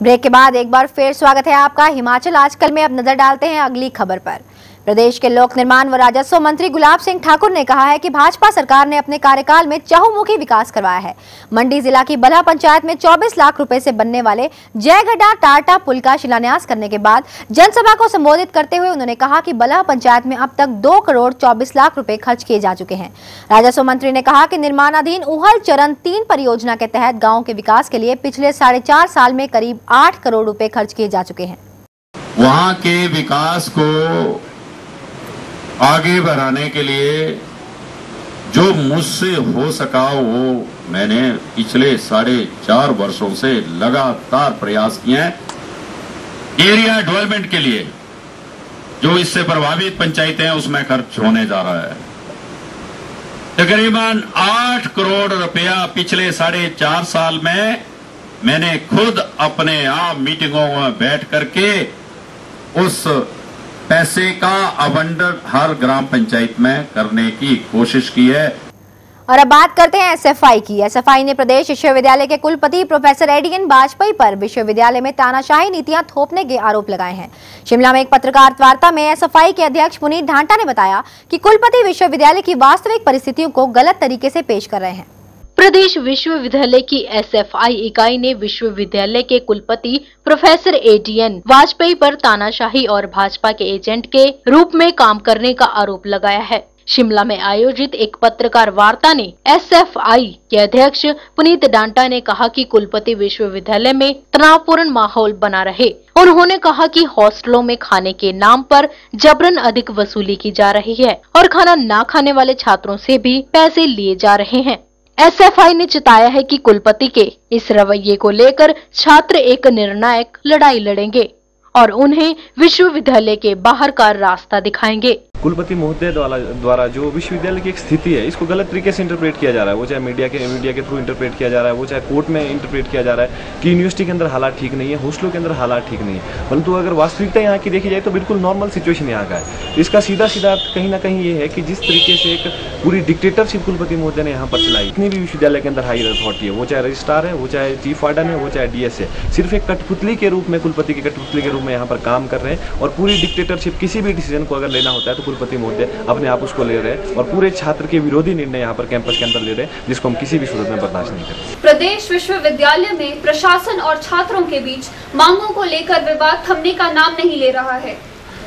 Break के बाद एक बार फिर स्वागत है आपका हिमाचल आजकल में। अब नजर डालते हैं अगली खबर पर। प्रदेश के लोक निर्माण व राजस्व मंत्री गुलाब सिंह ठाकुर ने कहा है कि भाजपा सरकार ने अपने कार्यकाल में चहुमुखी विकास करवाया है। मंडी जिला की बल्हा पंचायत में 24 लाख रुपए से बनने वाले जयगढ़ा टाटा पुल का शिलान्यास करने के बाद जनसभा को संबोधित करते हुए उन्होंने कहा कि बल्हा पंचायत में अब तक 2 करोड़ 24 लाख रुपए खर्च किए जा चुके हैं। राजस्व मंत्री ने कहा कि निर्माणाधीन उहल चरण 3 परियोजना के तहत गाँव के विकास के लिए पिछले 4.5 साल में करीब 8 करोड़ रुपए खर्च किए जा चुके हैं। वहाँ के विकास को आगे बढ़ाने के लिए जो मुझसे हो सका वो मैंने पिछले 4.5 वर्षों से लगातार प्रयास किए हैं। एरिया डेवलपमेंट के लिए जो इससे प्रभावित पंचायतें हैं उसमें खर्च होने जा रहा है। तकरीबन 8 करोड़ रुपया पिछले 4.5 साल में मैंने खुद अपने आप मीटिंगों में बैठ करके उस पैसे का आवंटन हर ग्राम पंचायत में करने की कोशिश की है। और अब बात करते हैं एसएफआई की। एसएफआई ने प्रदेश विश्वविद्यालय के कुलपति प्रोफेसर एडीएन वाजपेयी पर विश्वविद्यालय में तानाशाही नीतियां थोपने के आरोप लगाए हैं। शिमला में एक पत्रकार वार्ता में एसएफआई के अध्यक्ष पुनीत ढांटा ने बताया कि कुलपति विश्वविद्यालय की वास्तविक परिस्थितियों को गलत तरीके से पेश कर रहे हैं। प्रदेश विश्वविद्यालय की एसएफआई इकाई ने विश्वविद्यालय के कुलपति प्रोफेसर एडीएन वाजपेयी पर तानाशाही और भाजपा के एजेंट के रूप में काम करने का आरोप लगाया है। शिमला में आयोजित एक पत्रकार वार्ता ने एसएफआई के अध्यक्ष पुनीत डांटा ने कहा कि कुलपति विश्वविद्यालय में तनावपूर्ण माहौल बना रहे। उन्होंने कहा कि हॉस्टलों में खाने के नाम पर जबरन अधिक वसूली की जा रही है और खाना न खाने वाले छात्रों से भी पैसे लिए जा रहे हैं। एसएफआई ने चिताया है कि कुलपति के इस रवैये को लेकर छात्र एक निर्णायक लड़ाई लड़ेंगे और उन्हें विश्वविद्यालय के बाहर का रास्ता दिखाएंगे। कुलपति महोदय द्वारा जो विश्वविद्यालय की एक स्थिति है इसको गलत तरीके से इंटरप्रेट किया जा रहा है। वो चाहे मीडिया के थ्रू इंटरप्रेट किया जा रहा है, वो चाहे कोर्ट में इंटरप्रेट किया जा रहा है कि यूनिवर्सिटी के अंदर हालात ठीक नहीं है, हॉस्टलों के अंदर हालात ठीक नहीं है। परंतु अगर वास्तविकता यहाँ की देखी जाए तो बिल्कुल नॉर्मल सिचुएशन यहाँ का है। इसका सीधा कहीं ना कहीं ये है कि जिस तरीके से एक पूरी डिक्टेटरशिप कुलपति महोदय ने यहाँ पर चलाई। जितनी भी विश्वविद्यालय के अंदर हायर अथॉरिटी है, वो चाहे रजिस्ट्रार है, वो चाहे चीफ वार्डन है, वो चाहे डीएस है, सिर्फ एक कठपुतली के रूप में, कुलपति की कठपुतली के रूप में यहाँ पर काम कर रहे हैं। और पूरी डिक्टेटरशिप, किसी भी डिसीजन को अगर लेना होता है तो कुलपति महोदय अपने आप उसको ले रहे हैं और पूरे छात्र के विरोधी निर्णय यहाँ पर कैंपस के अंदर ले रहे हैं, जिसको हम किसी भी सूरत में बर्दाश्त नहीं करेंगे। प्रदेश विश्वविद्यालय में प्रशासन और छात्रों के बीच मांगों को लेकर विवाद थमने का नाम नहीं ले रहा है।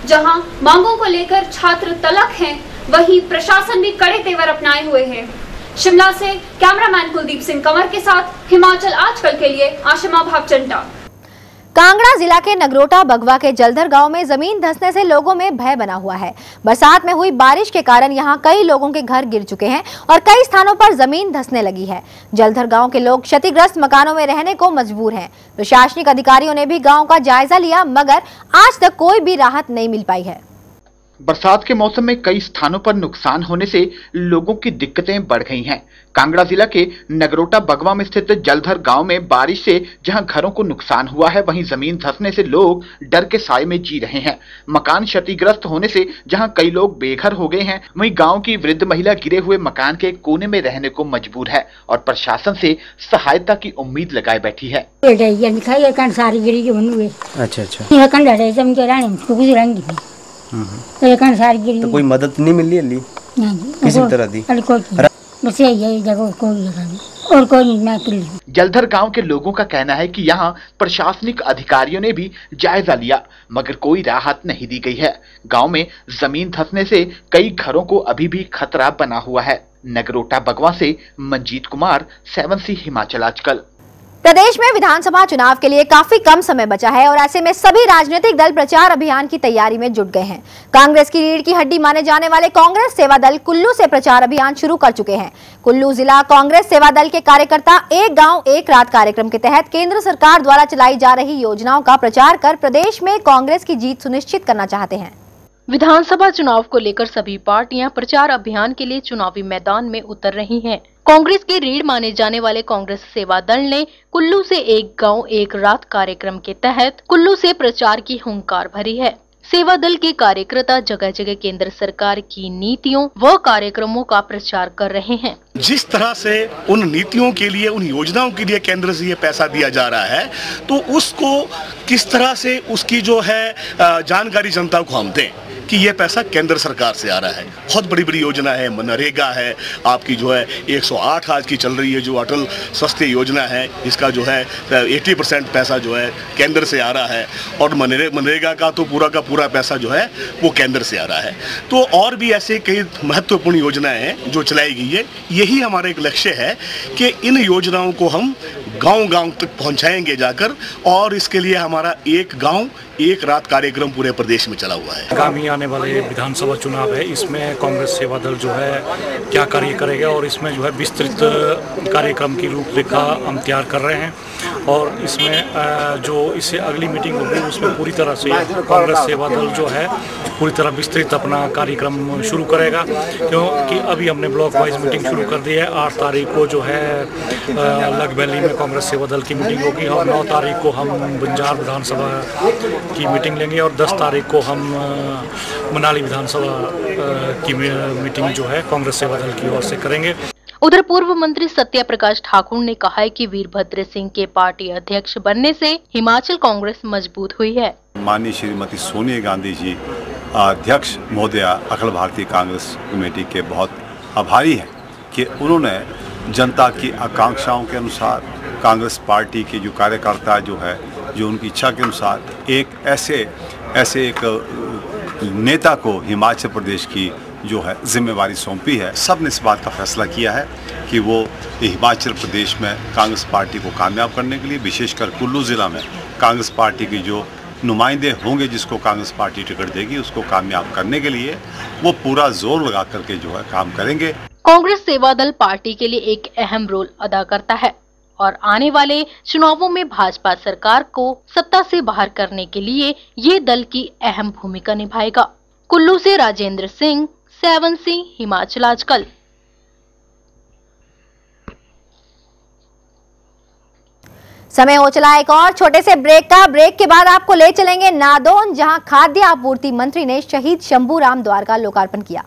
जहां मांगों को लेकर छात्र तलख हैं, वहीं प्रशासन भी कड़े तेवर अपनाए हुए है। शिमला से कैमरामैन कुलदीप सिंह कंवर के साथ हिमाचल आजकल के लिए आशिमा भागचंटा। कांगड़ा जिला के नगरोटा बगवा के जलधर गांव में जमीन धंसने से लोगों में भय बना हुआ है। बरसात में हुई बारिश के कारण यहां कई लोगों के घर गिर चुके हैं और कई स्थानों पर जमीन धंसने लगी है। जलधर गांव के लोग क्षतिग्रस्त मकानों में रहने को मजबूर हैं। प्रशासनिक अधिकारियों ने भी गांव का जायजा लिया मगर आज तक कोई भी राहत नहीं मिल पाई है। बरसात के मौसम में कई स्थानों पर नुकसान होने से लोगों की दिक्कतें बढ़ गई हैं। कांगड़ा जिला के नगरोटा बगवा में स्थित जलधर गांव में बारिश से जहां घरों को नुकसान हुआ है, वहीं जमीन धंसने से लोग डर के साए में जी रहे हैं। मकान क्षतिग्रस्त होने से जहां कई लोग बेघर हो गए हैं, वहीं गांव की वृद्ध महिला गिरे हुए मकान के कोने में रहने को मजबूर है और प्रशासन से सहायता की उम्मीद लगाए बैठी है। तो कोई मदद नहीं मिली है किसी तरह दी? बस यही जगह और कोई नहीं। जलधर गांव के लोगों का कहना है कि यहां प्रशासनिक अधिकारियों ने भी जायजा लिया मगर कोई राहत नहीं दी गई है। गांव में जमीन धंसने से कई घरों को अभी भी खतरा बना हुआ है। नगरोटा बगवा से मंजीत कुमार, 7C हिमाचल आजकल। प्रदेश में विधानसभा चुनाव के लिए काफी कम समय बचा है और ऐसे में सभी राजनीतिक दल प्रचार अभियान की तैयारी में जुट गए हैं। कांग्रेस की रीढ़ की हड्डी माने जाने वाले कांग्रेस सेवा दल कुल्लू से प्रचार अभियान शुरू कर चुके हैं। कुल्लू जिला कांग्रेस सेवा दल के कार्यकर्ता एक गांव एक रात कार्यक्रम के तहत केंद्र सरकार द्वारा चलाई जा रही योजनाओं का प्रचार कर प्रदेश में कांग्रेस की जीत सुनिश्चित करना चाहते हैं। विधानसभा चुनाव को लेकर सभी पार्टियां प्रचार अभियान के लिए चुनावी मैदान में उतर रही हैं। कांग्रेस की रीढ़ माने जाने वाले कांग्रेस सेवा दल ने कुल्लू से एक गांव एक रात कार्यक्रम के तहत कुल्लू से प्रचार की हुंकार भरी है। सेवा दल के कार्यकर्ता जगह जगह केंद्र सरकार की नीतियों व कार्यक्रमों का प्रचार कर रहे हैं। जिस तरह से उन नीतियों के लिए, उन योजनाओं के लिए केंद्र से ये पैसा दिया जा रहा है, तो उसको किस तरह से उसकी जो है जानकारी जनता को हम दें कि ये पैसा केंद्र सरकार से आ रहा है। बहुत बड़ी बड़ी योजना है, मनरेगा है, आपकी जो है 108 आज की चल रही है जो अटल स्वास्थ्य योजना है, इसका जो है 80% पैसा जो है केंद्र से आ रहा है, और मनरेगा का तो पूरा पैसा जो है वो केंद्र से आ रहा है। तो और भी ऐसे कई महत्वपूर्ण योजनाएं हैं जो चलाई गई है। यही हमारा एक लक्ष्य है कि इन योजनाओं को हम गांव-गांव तक पहुंचाएंगे जाकर, और इसके लिए हमारा एक गांव एक रात कार्यक्रम पूरे प्रदेश में चला हुआ है। आगामी आने वाले विधानसभा चुनाव है, इसमें कांग्रेस सेवा दल जो है क्या कार्य करेगा, और इसमें जो है विस्तृत कार्यक्रम की रूपरेखा हम तैयार कर रहे हैं, और इसमें जो इससे अगली मीटिंग होगी उसमें पूरी तरह से कांग्रेस सेवा दल जो है पूरी तरह विस्तृत अपना कार्यक्रम शुरू करेगा, क्योंकि अभी हमने ब्लॉक वाइज मीटिंग शुरू कर दी है। 8 तारीख को जो है लग वैली में कांग्रेस सेवा दल की मीटिंग होगी, और 9 तारीख को हम बंजार विधानसभा की मीटिंग लेंगे, और 10 तारीख को हम मनाली विधानसभा की मीटिंग जो है कांग्रेस सेवा दल की ओर से करेंगे। उधर पूर्व मंत्री सत्या प्रकाश ठाकुर ने कहा है कि वीरभद्र सिंह के पार्टी अध्यक्ष बनने से हिमाचल कांग्रेस मजबूत हुई है। माननीय श्रीमती सोनिया गांधी जी अध्यक्ष महोदया अखिल भारतीय कांग्रेस कमेटी के बहुत आभारी हैं कि उन्होंने जनता की आकांक्षाओं के अनुसार कांग्रेस पार्टी के जो कार्यकर्ता जो है, जो उनकी इच्छा के अनुसार एक ऐसे एक नेता को हिमाचल प्रदेश की जो है जिम्मेवारी सौंपी है। सब ने इस बात का फैसला किया है कि वो हिमाचल प्रदेश में कांग्रेस पार्टी को कामयाब करने के लिए, विशेषकर कुल्लू ज़िला में कांग्रेस पार्टी की जो नुमाइंदे होंगे जिसको कांग्रेस पार्टी टिकट देगी, उसको कामयाब करने के लिए वो पूरा जोर लगा करके जो है काम करेंगे। कांग्रेस सेवा दल पार्टी के लिए एक अहम रोल अदा करता है, और आने वाले चुनावों में भाजपा सरकार को सत्ता से बाहर करने के लिए ये दल की अहम भूमिका निभाएगा। कुल्लू से राजेंद्र सिंह, 7C हिमाचल आजकल। समय हो चला एक और छोटे से ब्रेक का। ब्रेक के बाद आपको ले चलेंगे नादौन, जहां खाद्य आपूर्ति मंत्री ने शहीद शंभूराम द्वार का लोकार्पण किया।